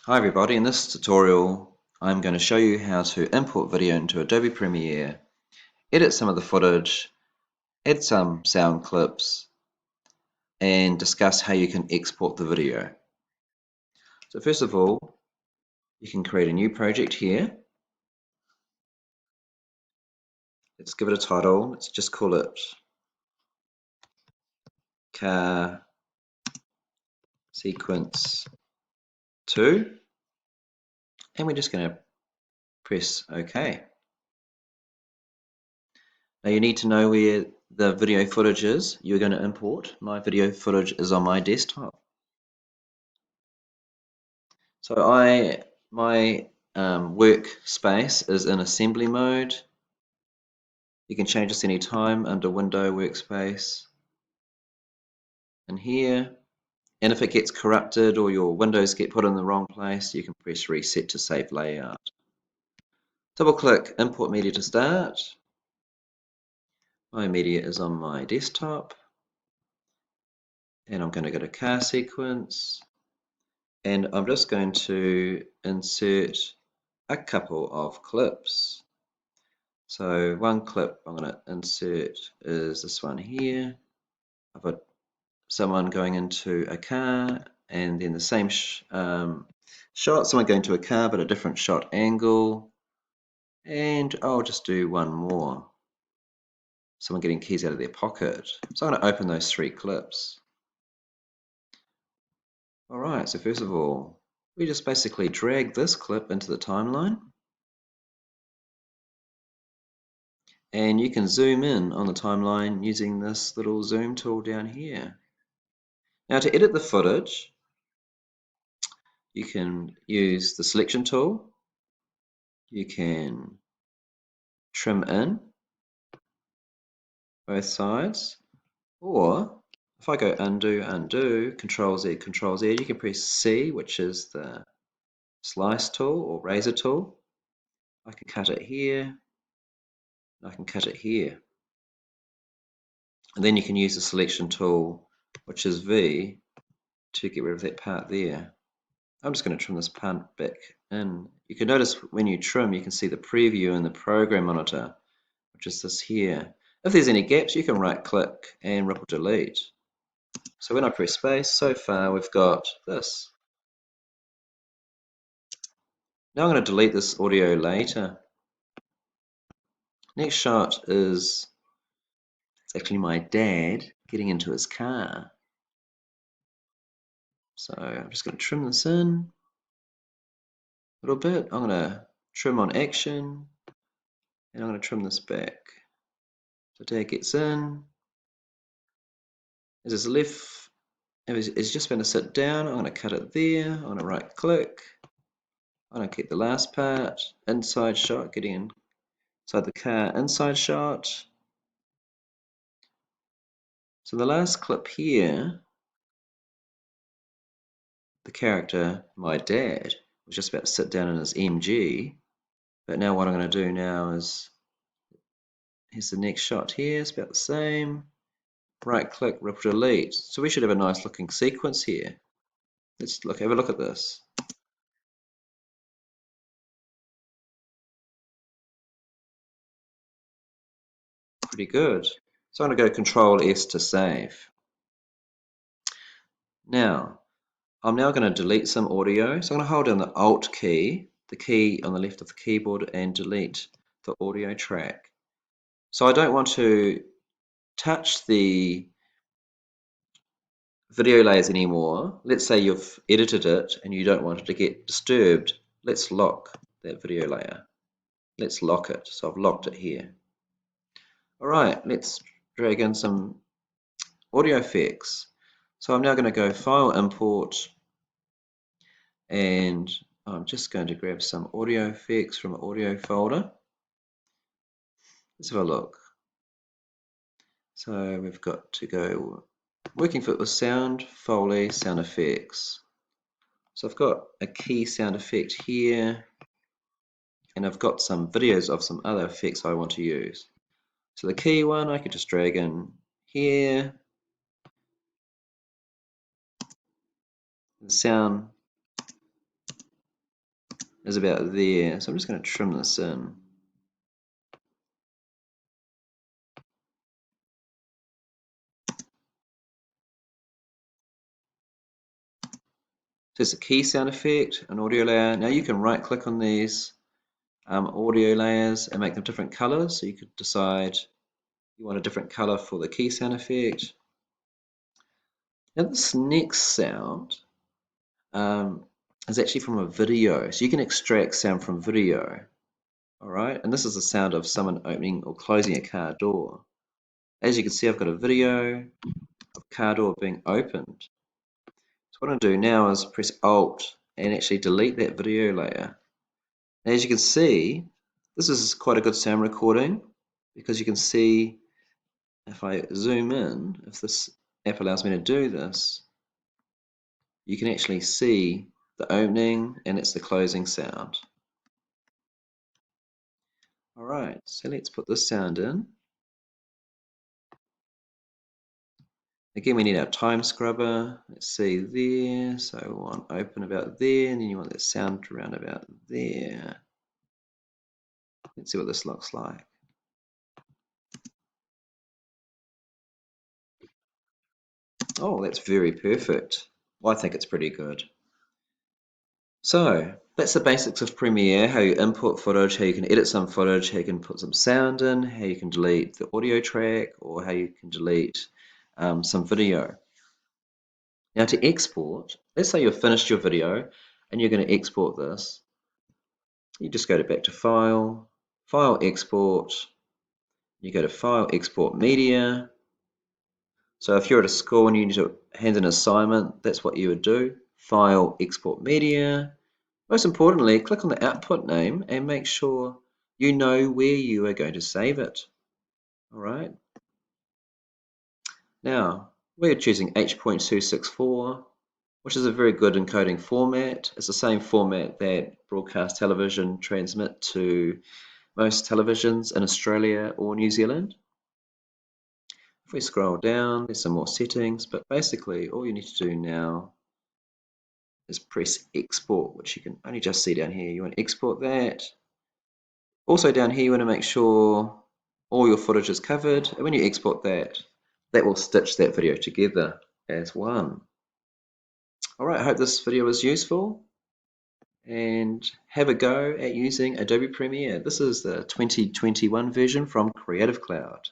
Hi everybody, in this tutorial I'm going to show you how to import video into Adobe Premiere, edit some of the footage, add some sound clips, and discuss how you can export the video. So first of all, you can create a new project here. Let's give it a title. Let's just call it Car Sequence 2, and we're just going to press OK. Now you need to know where the video footage is you're going to import. My video footage is on my desktop. So my workspace is in assembly mode. You can change this anytime under Window Workspace and here. And if it gets corrupted or your windows get put in the wrong place, you can press Reset to save layout. Double click Import Media to start. My media is on my desktop. And I'm going to go to Car Sequence. And I'm just going to insert a couple of clips. So one clip I'm going to insert is this one here. I've got someone going into a car, and then the same shot, someone going to a car but a different shot angle. And I'll just do one more. Someone getting keys out of their pocket. So I'm going to open those three clips. Alright, so first of all, we just basically drag this clip into the timeline. And you can zoom in on the timeline using this little zoom tool down here. Now to edit the footage, you can use the selection tool. You can trim in both sides, or if I go undo, Control Z, you can press C, which is the slice tool or razor tool. I can cut it here, I can cut it here. And then you can use the selection tool, which is V, to get rid of that part there. I'm just going to trim this part back in. You can notice when you trim, you can see the preview in the program monitor, which is this here. If there's any gaps, you can right click and ripple delete. So when I press space, so far we've got this. Now I'm going to delete this audio later. Next shot is, it's actually my dad getting into his car. So I'm just going to trim this in a little bit. I'm going to trim on action, and I'm going to trim this back. So dad gets in. As his left, it's just going to sit down. I'm going to cut it there. I'm going to right click. I'm going to keep the last part, inside shot, getting inside the car, inside shot. So the last clip here, the character, my dad, was just about to sit down in his MG. But now what I'm going to do now is, here's the next shot here, it's about the same. Right click, ripple delete. So we should have a nice looking sequence here. Let's have a look at this. Pretty good. So I'm going to go Control S to save. Now, I'm now going to delete some audio. So I'm going to hold down the Alt key, the key on the left of the keyboard, and delete the audio track. So I don't want to touch the video layers anymore. Let's say you've edited it and you don't want it to get disturbed. Let's lock that video layer. Let's lock it. So I've locked it here. Alright, let's drag in some audio effects. So I'm now going to go File, Import, and I'm just going to grab some audio effects from an audio folder. Let's have a look. So we've got to go working with sound, Foley, sound effects. So I've got a key sound effect here, and I've got some videos of some other effects I want to use. So the key one I could just drag in here. The sound is about there. So I'm just going to trim this in. So it's a key sound effect, an audio layer. Now you can right click on these audio layers and make them different colors. So you could decide you want a different color for the key sound effect. Now this next sound is actually from a video. So you can extract sound from video. Alright, and this is the sound of someone opening or closing a car door. As you can see, I've got a video of a car door being opened. So what I'm going to do now is press Alt and actually delete that video layer. And as you can see, this is quite a good sound recording because you can see if I zoom in, if this app allows me to do this, you can actually see the opening and it's the closing sound. Alright, so let's put this sound in. Again, we need our time scrubber. Let's see there. So we want open about there, and then you want that sound around about there. Let's see what this looks like. Oh, that's very perfect. Well, I think it's pretty good. So that's the basics of Premiere, how you import footage, how you can edit some footage, how you can put some sound in, how you can delete the audio track, or how you can delete some video. Now to export, let's say you've finished your video and you're going to export this. You just go back to File, File Export, you go to File Export Media. So if you're at a school and you need to hand an assignment, that's what you would do. File Export Media. Most importantly, click on the output name and make sure you know where you are going to save it. All right. Now, we're choosing H.264, which is a very good encoding format. It's the same format that broadcast television transmit to most televisions in Australia or New Zealand. If we scroll down, there's some more settings, but basically all you need to do now is press export, which you can only just see down here. You want to export that. Also down here, you want to make sure all your footage is covered, and when you export that, that will stitch that video together as one. Alright, I hope this video was useful, and have a go at using Adobe Premiere. This is the 2021 version from Creative Cloud.